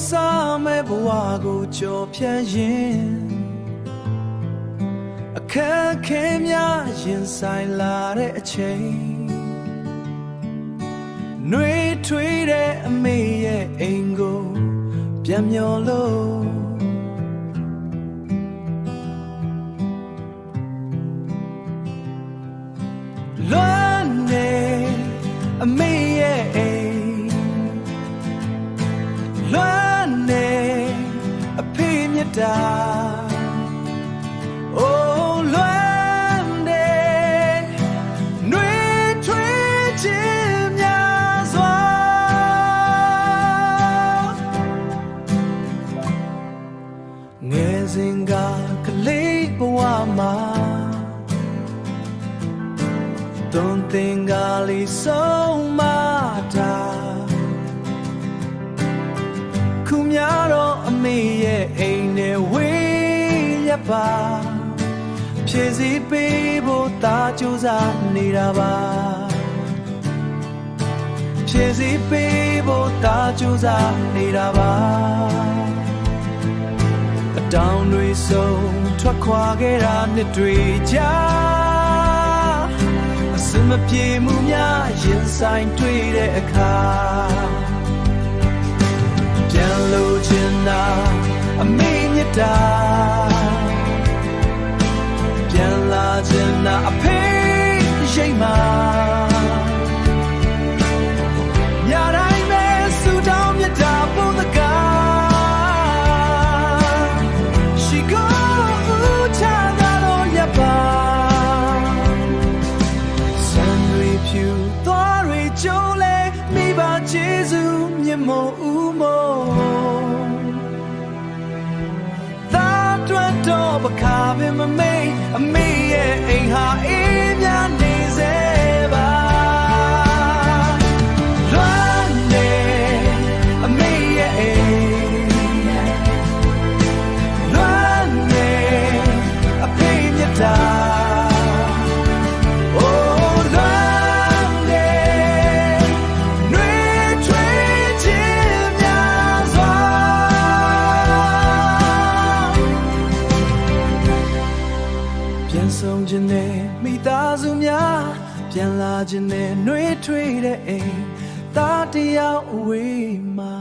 စားမဲ့ဘဝကိုကြော်ဖြတ်ရင်အခက်ခဲများရင်ဆိုင်လာတဲ့အချိန်နှွေးထွေးတဲ့အမေရဲ့အိမ်ကိုပြန်မျောလို့လွမ်းနေအမေရဲ့အိမ်လွမ်းနေအဖေမြတ်တာအိုးလွမ်းနေနှွေးထွေးခြင်းများစွာငယ်စဉ်ကကလေးဘဝမှာတွန်သင်္ကားလေးဆုံးမတာခုများတော့အမေရဲ့အိမ်နဲ့ဝေးရပါဖြည့်စည်းပေးဖို့တာကြိုးစားနေတာပါဖြည့်စည်းပေးဖို့တာကြိုးစားနေတာပါအတောင်တွေဆုံးထွက်ခွာခဲ့တာနှစ်တွေကြာစမပြေမှုများရင်ဆိုင်တွေ့တဲ့အခါပြန်လို့ချင်တာအမေမြတ်တာပြန်လာချင်တာအဖေရိတ်မှာညတိုင်းပဲဆူတောင်းမြတ်တာပုံသကားရှိကိုဦးချတာတော့ရပါဖြူသွားတွေကျုံးလဲမိဘကျေးဇူးမြတ်မို့ဦးမို့သာတွတ်တော့ပခါပင်မမေးအမေရဲ့အိမ်ဟာအေးမြနေစေပါလွမ်းနေအမေရဲ့အိမ်လွမ်းနေအဖေမြတ်တာပြန်ဆုံးခြင်းနဲ့မိသားစုများပြန်လာခြင်းနဲ့နှွေးထွေးတဲ့အိမ်သားတယောက်အဝေးမှာ